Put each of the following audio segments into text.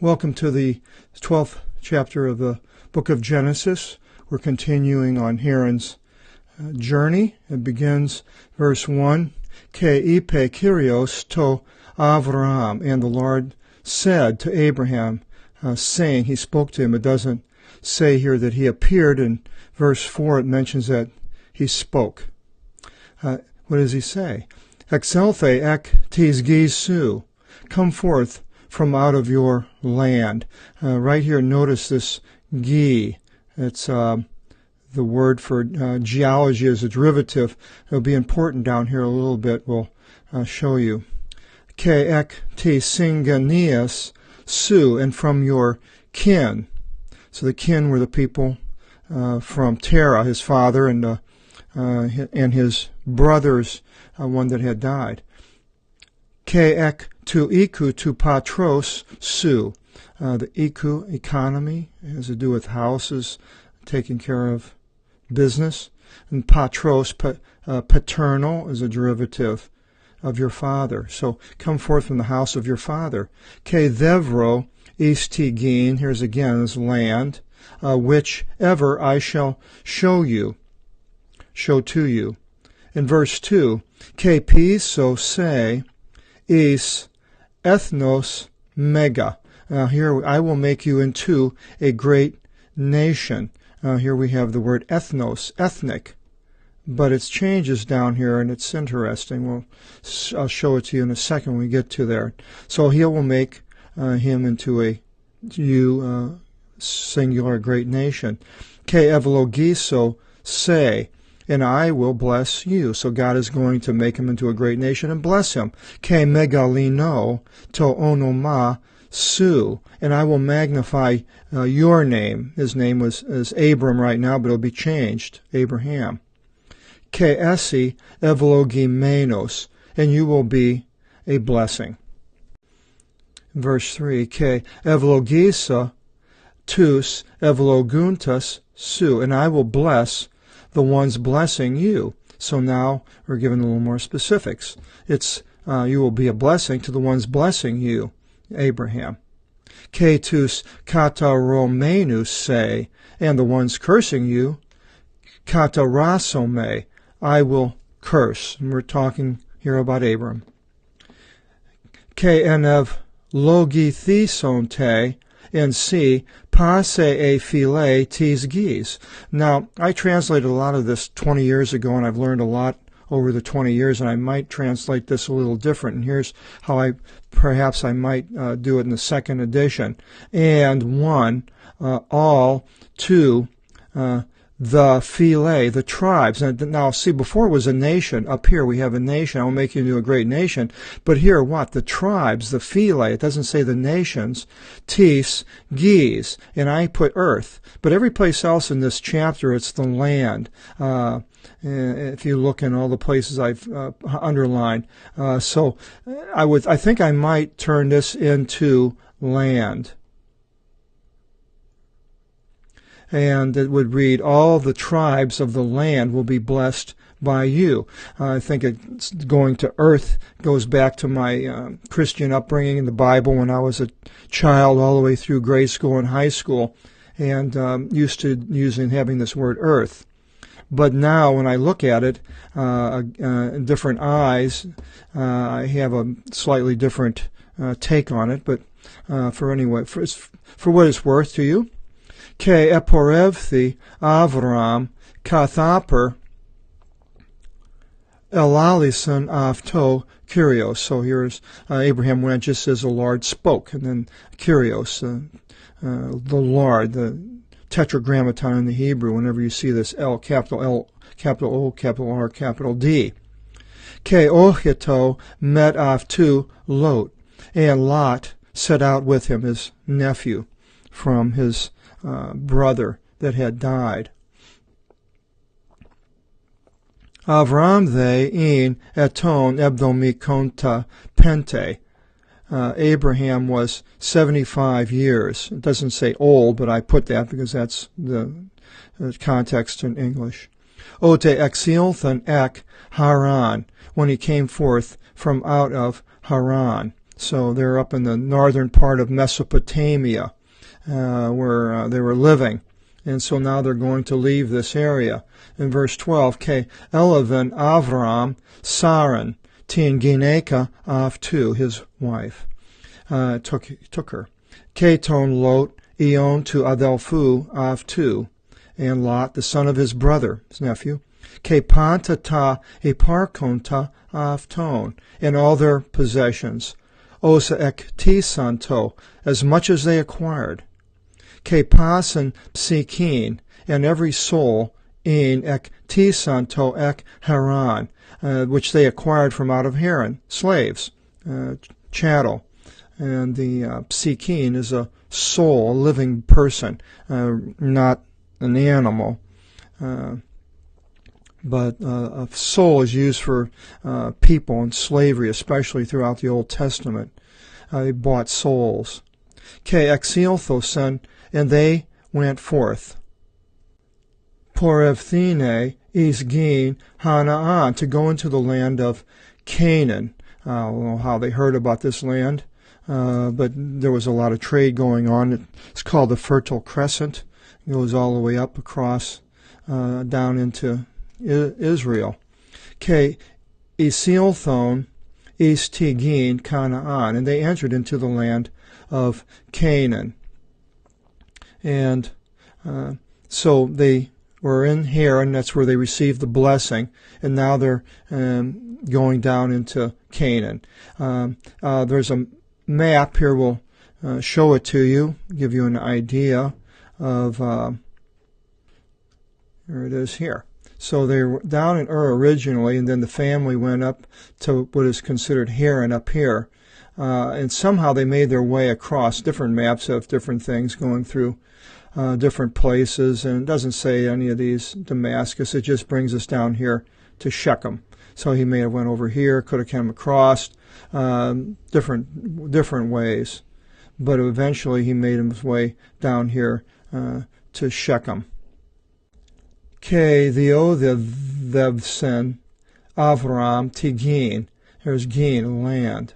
Welcome to the 12th chapter of the book of Genesis. We're continuing on Haran's journey. It begins verse 1, Ke ipe Kyrios to Avram, and the Lord said to Abraham, saying, he spoke to him. It doesn't say here that he appeared. In verse 4 it mentions that he spoke. What does he say? Exelthe ek tis gisu, come forth from out of your land. Right here, notice this gi. It's the word for geology as a derivative. It'll be important down here a little bit. We'll show you. Ke ek te singanias su, and from your kin. So the kin were the people from Terah, his father, and his brothers, one that had died. Ke ek tu iku tu patros su. The iku, economy, has to do with houses, taking care of business. And patros, paternal, is a derivative of your father. So come forth from the house of your father. Ke thevro istigin, here's again this land, whichever I shall show to you. In verse 2, Ke piso se is ethnos mega. Now here I will make you into a great nation. Here we have the word ethnos, ethnic, but it changes down here, and it's interesting. I'll show it to you in a second when we get to there. So he will make him into singular great nation. Ke evlogiso se, and I will bless you. So God is going to make him into a great nation and bless him. Ke megalino to onoma su, and I will magnify your name. His name is Abram right now, but it'll be changed, Abraham. Ke esi evlogimenos, and you will be a blessing. Verse 3, Ke evlogisa tus evloguntas su, and I will bless the ones blessing you. So now we're given a little more specifics. It's you will be a blessing to the ones blessing you, Abraham. Ketus kataromenus se, and the ones cursing you, katarasome, I will curse. And we're talking here about Abram. Ke enev logithisonte, and see, passe e phile tis gis. Now, I translated a lot of this 20 years ago, and I've learned a lot over the 20 years, and I might translate this a little different. And here's how perhaps I might do it in the second edition. And one, all, two, the phile, the tribes. And now, see, before it was a nation. Up here we have a nation. I will make you into a great nation. But here, what? The tribes, the phile. It doesn't say the nations. Tis, gis, and I put earth. But every place else in this chapter, it's the land. If you look in all the places I've underlined. So I think I might turn this into land. And it would read, all the tribes of the land will be blessed by you. I think it's going to earth, goes back to my Christian upbringing in the Bible when I was a child all the way through grade school and high school, and used to having this word earth. But now when I look at it in different eyes, I have a slightly different take on it. But for what it's worth to you, Ke eporevthi Avram kathaper elalison avto Kyrios. So here's Abraham went just as the Lord spoke, and then Kyrios, the Lord, the tetragrammaton in the Hebrew. Whenever you see this L, capital O, capital R, capital D. Ke ochito met avtu Lot, and Lot set out with him, his nephew, from his brother that had died. Avram they in eton ebdomikonta pente. Abraham was 75 years. It doesn't say old, but I put that because that's the context in English. Ote exilthan ek Haran, when he came forth from out of Haran. So they're up in the northern part of Mesopotamia, where they were living. And so now they're going to leave this area. In verse 12, Ke Elavan Avram Saran Tin Gineka Avtu, his wife, took her. Keton Lot Eon to Adelphu Avtu, and Lot, the son of his brother, his nephew, Kepanta ta Eparkonta Avton, and all their possessions, Osa ek Tisanto, as much as they acquired, Kepas and Psikin, and every soul in ek Tisanto ek Haran, which they acquired from out of Haran, slaves, chattel. And the Psikin is a soul, a living person, not an animal. But a soul is used for people in slavery, especially throughout the Old Testament. They bought souls. Ke Exilthosen, and they went forth. Porevthine Isgin Hanaan, to go into the land of Canaan. I don't know how they heard about this land, but there was a lot of trade going on. It's called the Fertile Crescent. It goes all the way up across down into Israel. Ke Isilthon Istigin Canaan, and they entered into the land of Canaan. And so they were in Haran, that's where they received the blessing, and now they're going down into Canaan. There's a map here, we'll show it to you, give you an idea of, here it is here. So they were down in Ur originally, and then the family went up to what is considered Haran up here. And somehow they made their way across. Different maps have different things going through different places, and it doesn't say any of these Damascus. It just brings us down here to Shechem. So he may have went over here, could have come across, different ways. But eventually he made his way down here to Shechem. Ke Theodevsen Avram Tigin. Here's Gin, land.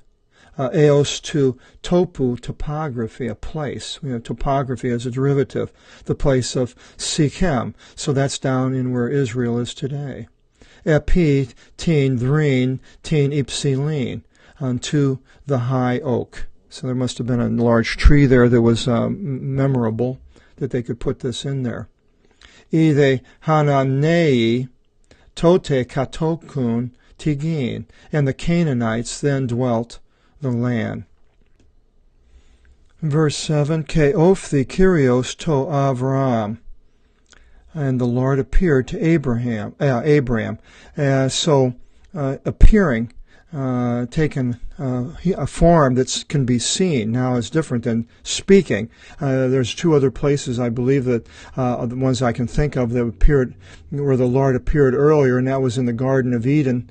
Eos to topu, topography, a place. We have topography as a derivative, the place of Sikhem. So that's down in where Israel is today. Epi tin dhrin tin ipsilin, unto the high oak. So there must have been a large tree there that was memorable, that they could put this in there. Ide hananei tote katokun tigin, and the Canaanites then dwelt the land. Verse 7, Ke ofthi Kyrios to Avram, and the Lord appeared to Abraham. Appearing, taken a form that can be seen now is different than speaking. There's two other places, I believe, that the ones I can think of that appeared, where the Lord appeared earlier, and that was in the Garden of Eden.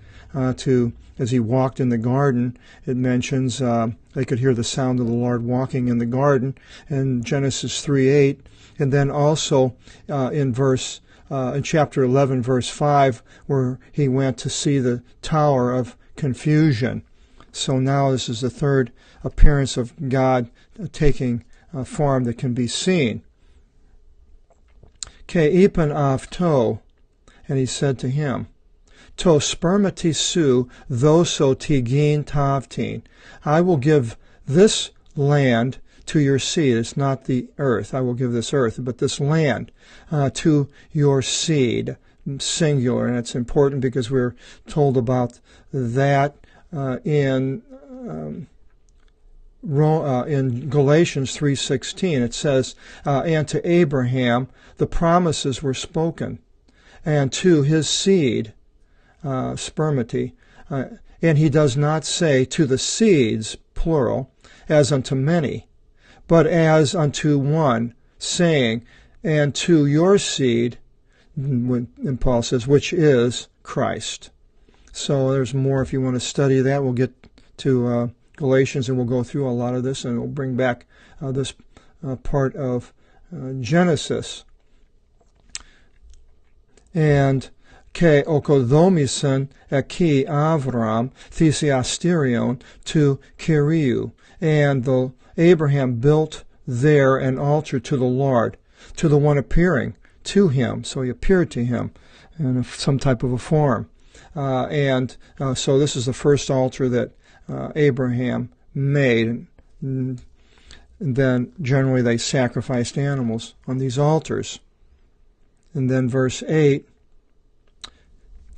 As he walked in the garden, it mentions they could hear the sound of the Lord walking in the garden in Genesis 3:8, and then also in chapter 11, verse 5, where he went to see the Tower of Confusion. So now this is the third appearance of God taking a form that can be seen. Ke ipan avto, and he said to him, To spermatisu thoso tigin tavtin. I will give this land to your seed. It's not the earth. I will give this earth, but this land to your seed, singular. And it's important because we're told about that in Galatians 3:16. It says, and to Abraham the promises were spoken, and to his seed, spermity, and he does not say to the seeds, plural, as unto many, but as unto one, saying, and to your seed, and Paul says, which is Christ. So there's more if you want to study that. We'll get to Galatians, and we'll go through a lot of this, and we'll bring back this part of Genesis. And Ke okodomisen eki Avram thesiasterion to Kiriu. And Abraham built there an altar to the Lord, to the one appearing to him. So he appeared to him in some type of a form. So this is the first altar that Abraham made. And then generally they sacrificed animals on these altars. And then verse 8,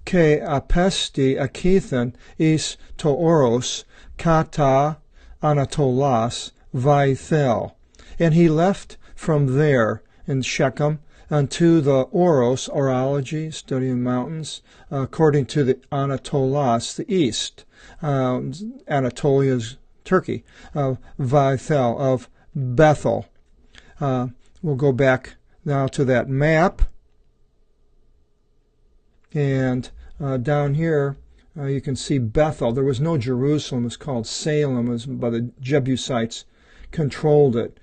Ke apesti akithan is to oros kata anatolas vaithel. And he left from there in Shechem unto the Oros, orology, studying mountains, according to the Anatolas, the east. Anatolia is Turkey, of Vaithel, of Bethel. We'll go back now to that map. And down here, you can see Bethel. There was no Jerusalem. It was called Salem. It was by the Jebusites controlled it.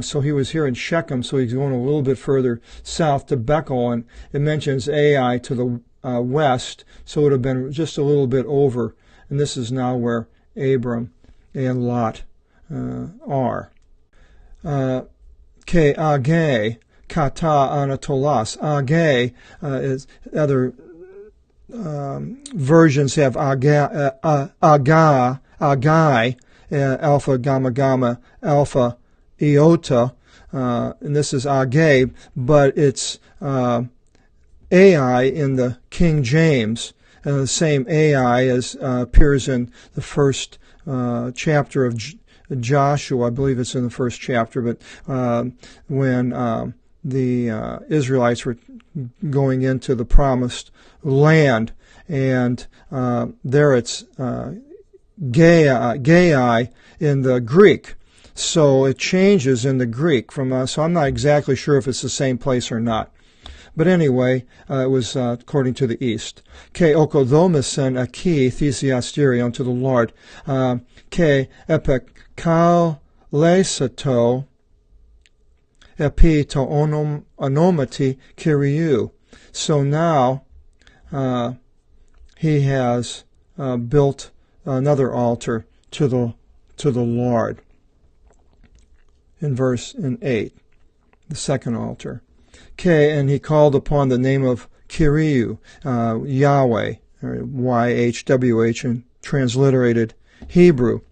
So he was here in Shechem, so he's going a little bit further south to Bethel, and it mentions Ai to the west, so it would have been just a little bit over. And this is now where Abram and Lot are. Ke Age, Kata Anatolas. Age is other versions have Agai, Alpha, Gamma, Gamma, Alpha, Iota, and this is Age, but it's Ai in the King James, and the same Ai as appears in the first chapter of Joshua. I believe it's in the first chapter, but when the Israelites were going into the promised land, and there it's Gai in the Greek. So it changes in the Greek from so I'm not exactly sure if it's the same place or not. But anyway, it was according to the east. Ke okodomisen aki thesiasterion to the Lord. Ke epekal lesato epi to onomati kiriu. So now he has built another altar to the Lord. In verse 8, the second altar. And he called upon the name of Kiriu, Yahweh, or YHWH in transliterated Hebrew.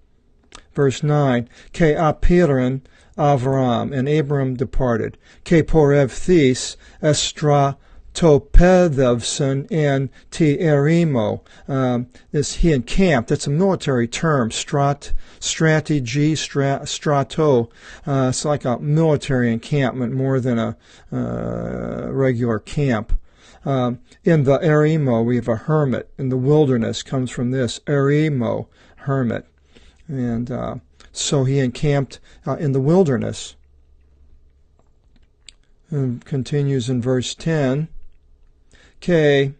Verse 9, Ke apiran Avram, and Abram departed. Ke porev this estra topedevson and ti erimo. He encamped. That's a military term. Strategy, strato. It's like a military encampment more than a regular camp. In the erimo, we have a hermit. In the wilderness comes from this, erimo, hermit. And so he encamped in the wilderness. And continues in verse 10. Ke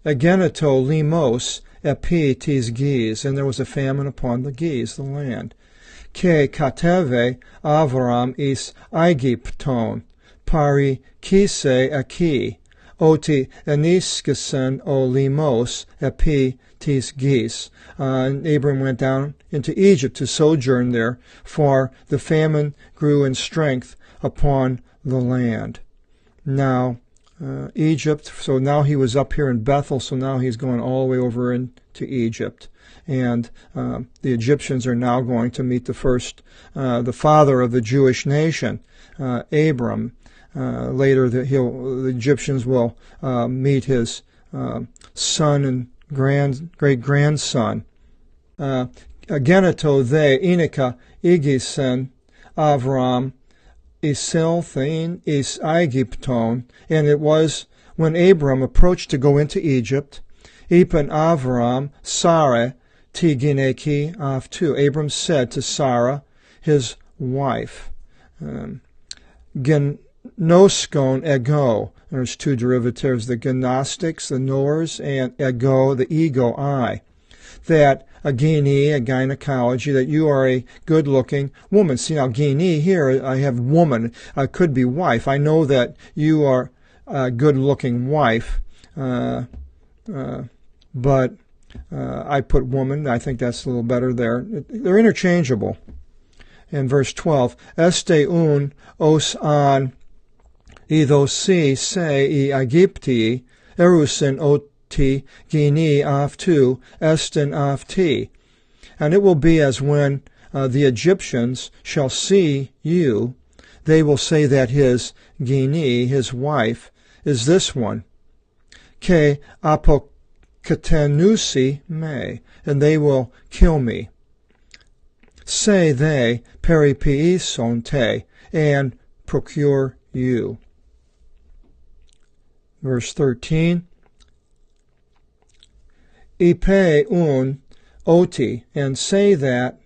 ageneto limos epi tis gis, and there was a famine upon the gis, the land. Ke kateve Avram is Aegypton, pari kise aki, oti eniskesen o limos epi tis gis. And Abram went down into Egypt to sojourn there, for the famine grew in strength upon the land. Now, Egypt, so now he was up here in Bethel, so now he's going all the way over into Egypt. And the Egyptians are now going to meet the father of the Jewish nation, Abram. Later, the Egyptians will meet his son and great-grandson. Ageneto the Inika Igisen Avram Isilthain is Aegypton, and it was when Abram approached to go into Egypt, Ipan Avram Sarah Tigineki Avtu. Abram said to Sarah, his wife, Gnoskon ego. There's two derivatives, the gnostics, the knowers, and ego, the ego, I. That a gynecology, that you are a good-looking woman. See, now, gyne, here I have woman, could be wife. I know that you are a good-looking wife, but I put woman. I think that's a little better there. They're interchangeable. In verse 12, Este un os an idosi se I Aegypti, erusin oti gini aftu, esten afti. And it will be as when the Egyptians shall see you, they will say that his gini, his wife, is this one. Ke apokatenusi me, and they will kill me. Say they, peripiison te, and procure you. Verse 13, Ipe un oti, and say then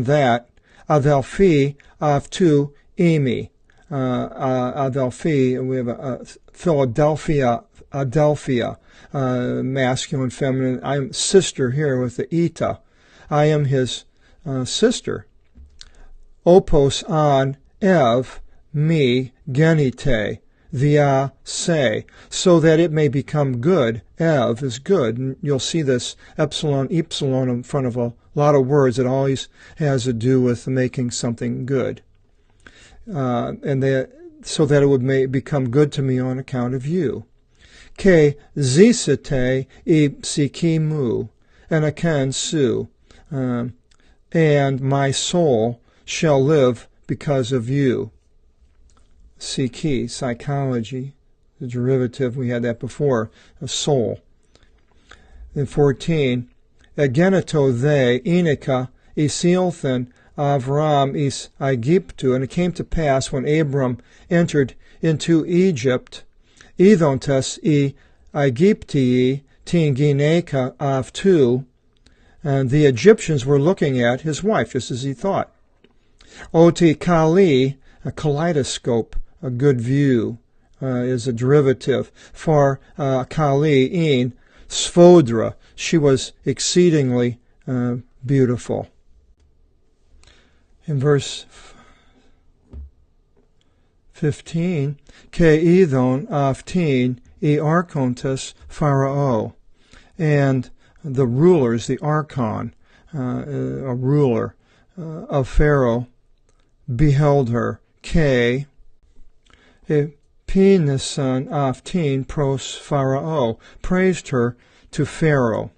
that, adelphi avtu imi. Adelphi, we have a Philadelphia, Adelphia, masculine, feminine. I'm sister here with the eta. I am his sister. Opos an ev me genite via se, so that it may become good. Ev is good. And you'll see this epsilon, epsilon in front of a lot of words. It always has to do with making something good. So that it would become good to me on account of you. Ke zisite I psikimu, and aken su, and my soul shall live because of you. Psyche, psychology, the derivative, we had that before, a soul. In 14, Egeneto they, Inika, Isilthan, Avram is Aegyptu, and it came to pass when Abram entered into Egypt, Idontes I Aegyptii tingineka avtu, and the Egyptians were looking at his wife, just as he thought. Oti kali, a kaleidoscope, a good view, is a derivative. For kali in svodra, she was exceedingly beautiful. In verse 15, Ke idon aftin I archontes Pharaoh, and the rulers, the archon, a ruler of Pharaoh, beheld her. Ke pinisan aftin pros Pharaoh, praised her to Pharaoh.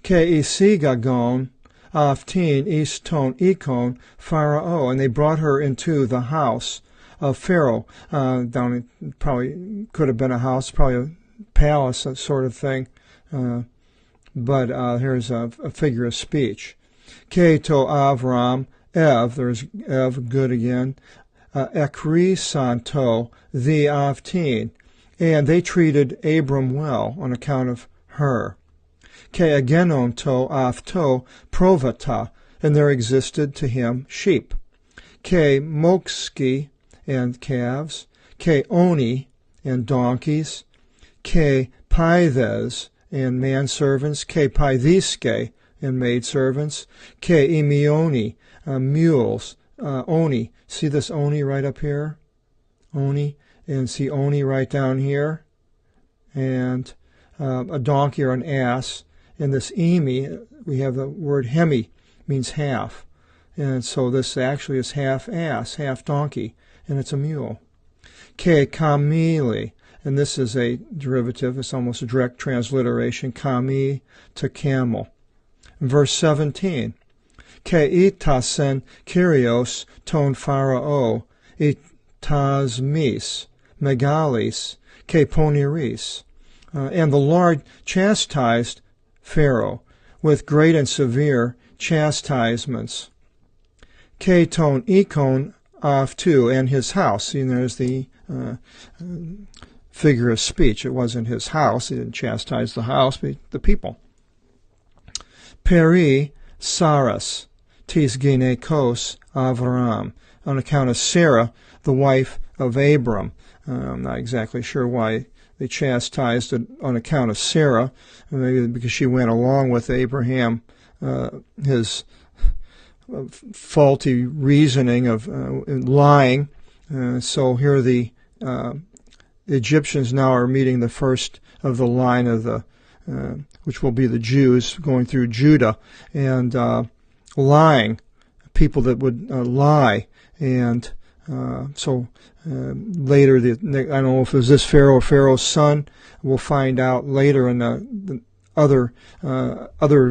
Ke isigagon aftin iston ikon Pharaoh, and they brought her into the house of Pharaoh. Down, it probably could have been a house, probably a palace, that sort of thing. But here's a figure of speech. Ke to Avram ev, there's ev, good again. Ekri santo the aftin, and they treated Abram well on account of her. Ke agenon to afto provata, and there existed to him sheep. Ke mokski, and calves. Ke oni, and donkeys. Ke paithes, and manservants. Ke paithiske, and maidservants. Ke imioni, mules. Oni, see this oni right up here? Oni, and see oni right down here? And a donkey or an ass. And this emi, we have the word hemi, means half. And so this actually is half ass, half donkey, and it's a mule. Ke kamili, and this is a derivative, it's almost a direct transliteration, kami to camel. In verse 17, Ke itasen kyrios ton Pharaoh, itasmis, megalis, ke poniris. And the Lord chastised Pharaoh with great and severe chastisements. Ke ton ikon aftu, and his house. And there's the figure of speech. It wasn't his house. He didn't chastise the house, but the people. Peri saras tis ginekos Avram, on account of Sarah, the wife of Abram. I'm not exactly sure why they chastised it on account of Sarah, maybe because she went along with Abraham, his faulty reasoning of lying. So here the Egyptians now are meeting the first of the line of the which will be the Jews going through Judah, and lying, people that would lie. And so later, I don't know if it was this Pharaoh or Pharaoh's son. We'll find out later, in the other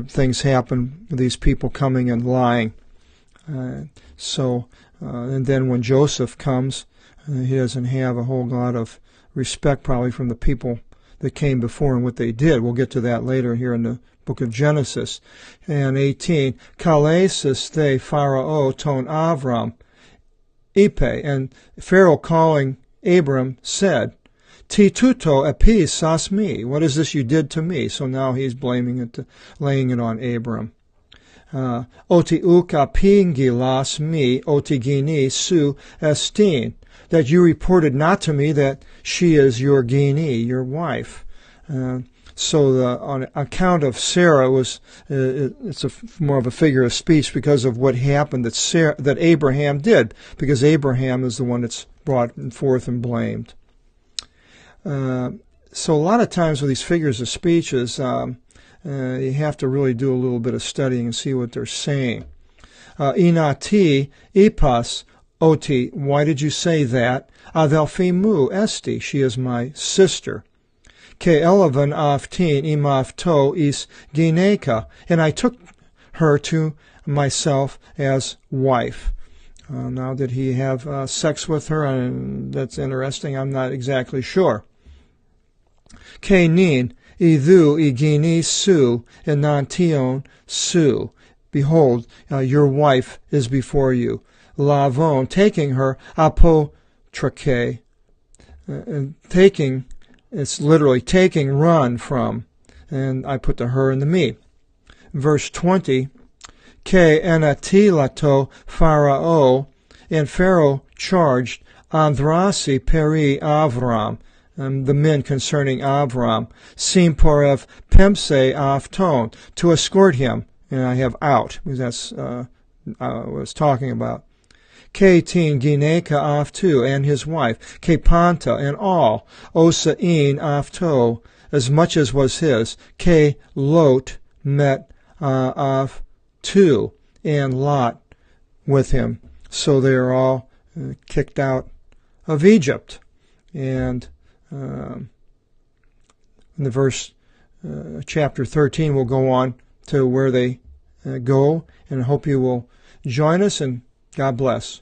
things happen with these people coming and lying. And then when Joseph comes, he doesn't have a whole lot of respect probably from the people that came before and what they did. We'll get to that later here in the book of Genesis. And 18, Kalesis the Pharaoh ton Avram Ipe, and Pharaoh calling Abram said, Ti tuto epis sas me. What is this you did to me? So now he's laying it on Abram. Oti uka pingilas me oti gini su estin. That you reported not to me that she is your gini, your wife. So on account of Sarah, it's more of a figure of speech because of what happened that Abraham did, because Abraham is the one that's brought forth and blamed. So a lot of times with these figures of speeches, you have to really do a little bit of studying and see what they're saying. Inati ipas oti, why did you say that? Adelfimu esti, she is my sister. Ke elavan aftin imafto is gineka, and I took her to myself as wife. Now, did he have sex with her? And that's interesting. I'm not exactly sure. Ke nin idu igini su enantion su. Behold, your wife is before you. Lavon, taking her, apotrake, taking, it's literally taking, run from, and I put the her and the me. Verse 20, Ke enatilato Pharaoh, and Pharaoh charged Andrasi peri Avram, the men concerning Avram, Simporev Pemse Afton, to escort him, and I have out, because that's what I was talking about. Ketin Gineka Aftu, and his wife, Kepanta, and all, Osain Afto, as much as was his, Ke Lot met Aftu, and Lot with him. So they are all kicked out of Egypt. And in the verse, chapter 13, we'll go on to where they go, and I hope you will join us, and God bless.